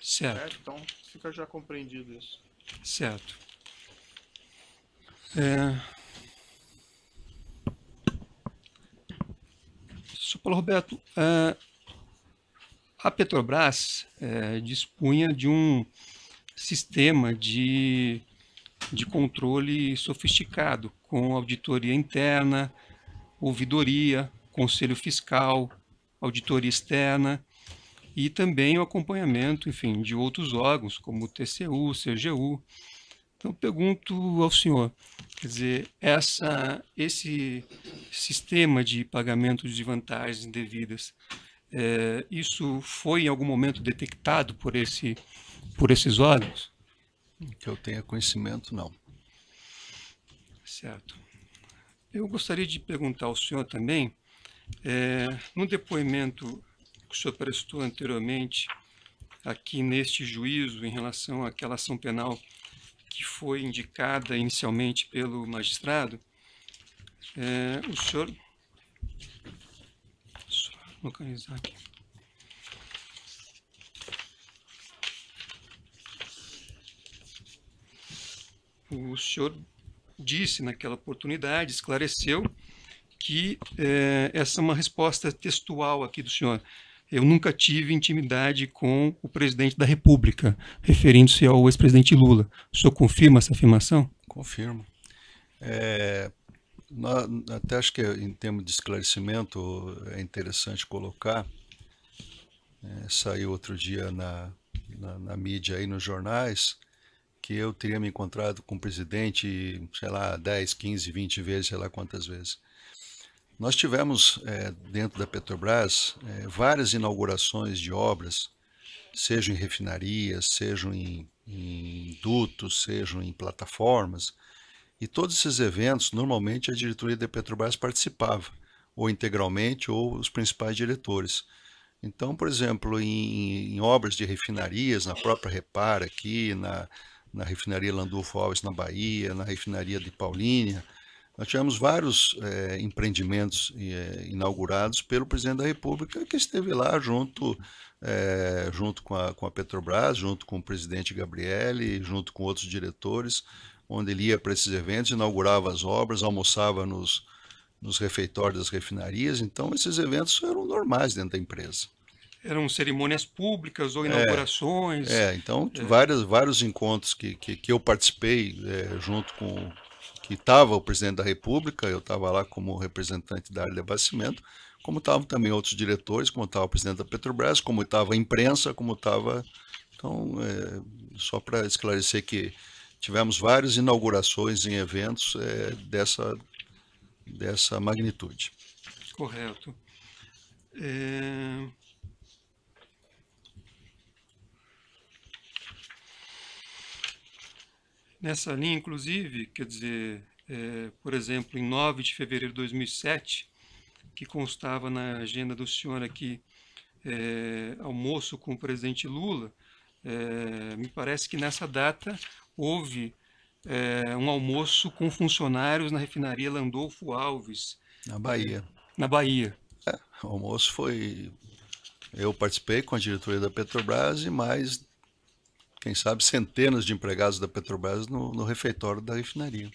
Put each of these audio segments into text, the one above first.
Certo, Então fica já compreendido isso. certo. É, Sr. Paulo Roberto, a Petrobras dispunha de um sistema de controle sofisticado, com auditoria interna, ouvidoria, conselho fiscal, auditoria externa e também o acompanhamento, enfim, de outros órgãos, como o TCU, CGU. Então, eu pergunto ao senhor, quer dizer, esse sistema de pagamento de vantagens indevidas, isso foi em algum momento detectado por esses órgãos? Que eu tenha conhecimento, não. Certo. Eu gostaria de perguntar ao senhor também, no depoimento que o senhor prestou anteriormente, aqui neste juízo, em relação àquela ação penal que foi indicada inicialmente pelo magistrado, o senhor. Só localizar aqui. O senhor disse naquela oportunidade, esclareceu, que essa é uma resposta textual aqui do senhor. Eu nunca tive intimidade com o presidente da República, referindo-se ao ex-presidente Lula. O senhor confirma essa afirmação? Confirmo. Até acho que em termos de esclarecimento é interessante colocar, saiu outro dia na mídia aí nos jornais, que eu teria me encontrado com o presidente, sei lá, 10, 15, 20 vezes, sei lá quantas vezes. Nós tivemos dentro da Petrobras várias inaugurações de obras, sejam em refinarias, sejam em dutos, sejam em plataformas, e todos esses eventos, normalmente a diretoria da Petrobras participava, ou integralmente, ou os principais diretores. Então, por exemplo, em obras de refinarias, na própria Repar aqui, na refinaria Landulfo Alves na Bahia, na refinaria de Paulínia, nós tivemos vários empreendimentos inaugurados pelo presidente da República, que esteve lá junto com a Petrobras, junto com o presidente Gabrielli, junto com outros diretores, onde ele ia para esses eventos, inaugurava as obras, almoçava nos refeitórios das refinarias. Então, esses eventos eram normais dentro da empresa. Eram cerimônias públicas ou inaugurações? Então, vários encontros que eu participei junto com que estava o presidente da República, eu estava lá como representante da área de abastecimento, como estavam também outros diretores, como estava o presidente da Petrobras, como estava a imprensa, como estava... Então, só para esclarecer que tivemos várias inaugurações em eventos dessa magnitude. Correto. Nessa linha, inclusive, quer dizer, por exemplo, em 9 de fevereiro de 2007, que constava na agenda do senhor aqui, almoço com o presidente Lula, me parece que nessa data houve um almoço com funcionários na refinaria Landolfo Alves, Na Bahia. na Bahia. O almoço foi... Eu participei com a diretoria da Petrobras e mais, quem sabe, centenas de empregados da Petrobras no refeitório da refinaria.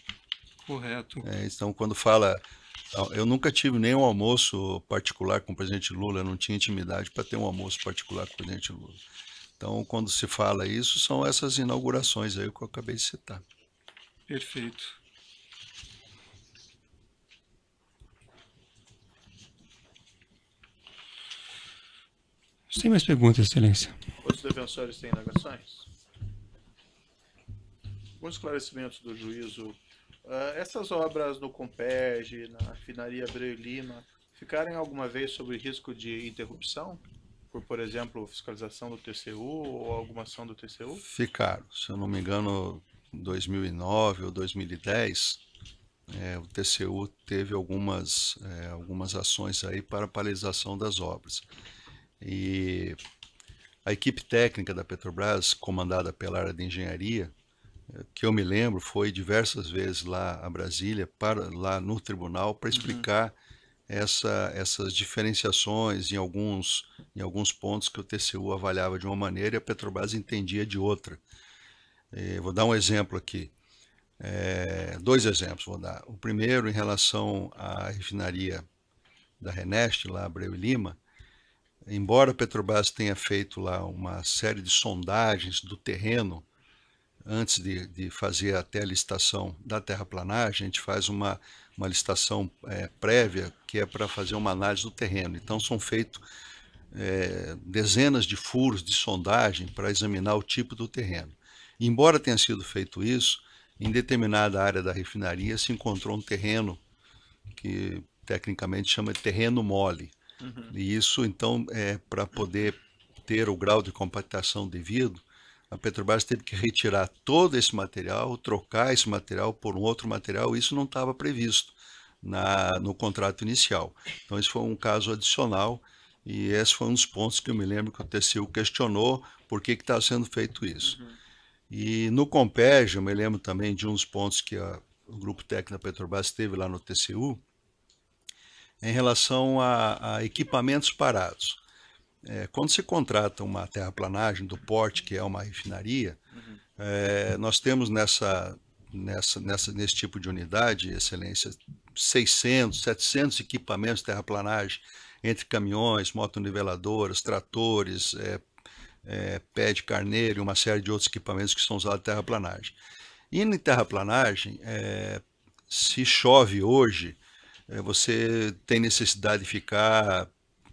Correto. Então, quando fala... Eu nunca tive nenhum almoço particular com o presidente Lula, eu não tinha intimidade para ter um almoço particular com o presidente Lula. Então, quando se fala isso, são essas inaugurações aí que eu acabei de citar. Perfeito. Sem mais perguntas, Excelência. Outros defensores têm indagações? Alguns esclarecimentos do juízo. Essas obras no Compeg, na refinaria Abreu e Lima, ficaram alguma vez sob risco de interrupção? Por exemplo, fiscalização do TCU ou alguma ação do TCU? Ficaram, se eu não me engano, em 2009 ou 2010, o TCU teve algumas ações aí para a paralisação das obras. E a equipe técnica da Petrobras, comandada pela área de engenharia, que eu me lembro, foi diversas vezes lá a Brasília, lá no tribunal, para explicar essas diferenciações em alguns pontos que o TCU avaliava de uma maneira e a Petrobras entendia de outra. Vou dar um exemplo aqui. Dois exemplos vou dar. O primeiro em relação à refinaria da RNEST, lá Abreu e Lima. Embora a Petrobras tenha feito lá uma série de sondagens do terreno antes de fazer até a licitação da terraplanagem, a gente faz uma licitação prévia que é para fazer uma análise do terreno. Então são feitos dezenas de furos de sondagem para examinar o tipo do terreno. E, embora tenha sido feito isso, em determinada área da refinaria se encontrou um terreno que tecnicamente chama de terreno mole. E isso, então, para poder ter o grau de compactação devido, a Petrobras teve que retirar todo esse material, trocar esse material por um outro material, e isso não estava previsto no contrato inicial. Então, esse foi um caso adicional, e esse foi um dos pontos que eu me lembro que o TCU questionou por que está sendo feito isso. E no Compeg, eu me lembro também de uns pontos que o grupo técnico da Petrobras teve lá no TCU, em relação a equipamentos parados. Quando se contrata uma terraplanagem do porte, que é uma refinaria, nós temos nesse tipo de unidade, excelência, 600, 700 equipamentos de terraplanagem, entre caminhões, motoniveladoras, tratores, pé de carneiro e uma série de outros equipamentos que são usados em terraplanagem. E em terraplanagem, se chove hoje, você tem necessidade de ficar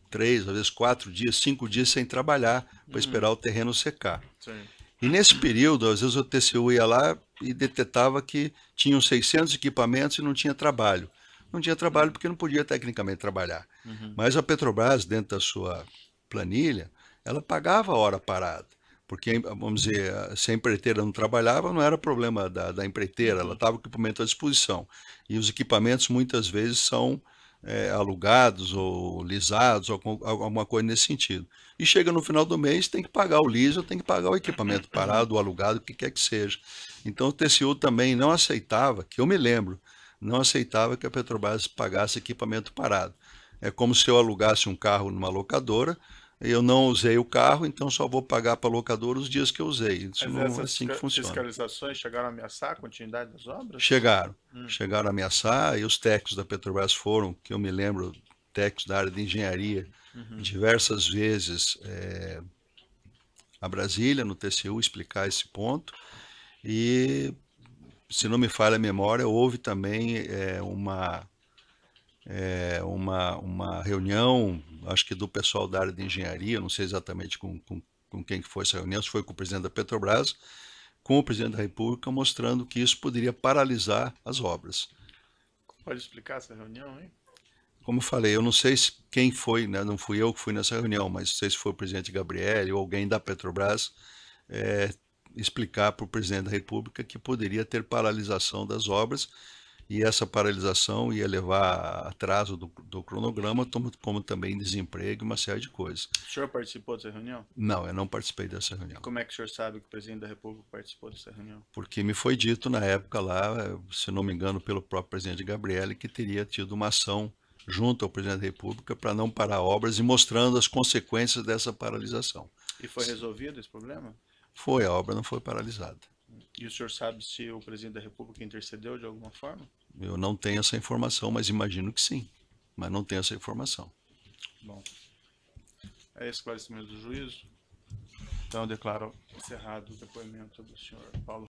3, às vezes 4 dias, 5 dias sem trabalhar para esperar o terreno secar. Sim. E nesse período, às vezes o TCU ia lá e detectava que tinham 600 equipamentos e não tinha trabalho. Não tinha trabalho porque não podia tecnicamente trabalhar. Mas a Petrobras, dentro da sua planilha, ela pagava a hora parada. Porque, vamos dizer, se a empreiteira não trabalhava, não era problema da empreiteira, ela estava com o equipamento à disposição. E os equipamentos muitas vezes são alugados ou lisados, ou alguma coisa nesse sentido. E chega no final do mês, tem que pagar o liso, tem que pagar o equipamento parado, o alugado, o que quer que seja. Então o TCU também não aceitava, que eu me lembro, não aceitava que a Petrobras pagasse equipamento parado. É como se eu alugasse um carro numa locadora, eu não usei o carro, então só vou pagar para a locadora os dias que eu usei. Isso não é assim que funciona. Fiscalizações chegaram a ameaçar a continuidade das obras? Chegaram a ameaçar, e os técnicos da Petrobras foram, que eu me lembro, técnicos da área de engenharia, diversas vezes a Brasília, no TCU, explicar esse ponto. E, se não me falha a memória, houve também uma reunião, acho que do pessoal da área de engenharia, não sei exatamente com quem que foi essa reunião, se foi com o presidente da Petrobras, com o presidente da República, mostrando que isso poderia paralisar as obras. Pode explicar essa reunião, hein? Como eu falei, eu não sei quem foi, né? Não fui eu que fui nessa reunião, mas não sei se foi o presidente Gabriel ou alguém da Petrobras explicar para o presidente da República que poderia ter paralisação das obras, e essa paralisação ia levar a atraso do cronograma, como também desemprego e uma série de coisas. O senhor participou dessa reunião? Não, eu não participei dessa reunião. Como é que o senhor sabe que o presidente da República participou dessa reunião? Porque me foi dito na época lá, se não me engano, pelo próprio presidente Gabriel, que teria tido uma ação junto ao presidente da República para não parar obras e mostrando as consequências dessa paralisação. E foi resolvido esse problema? Foi, a obra não foi paralisada. E o senhor sabe se o presidente da República intercedeu de alguma forma? Eu não tenho essa informação, mas imagino que sim. Mas não tenho essa informação. Bom, é esclarecimento do juízo. Então eu declaro encerrado o depoimento do senhor Paulo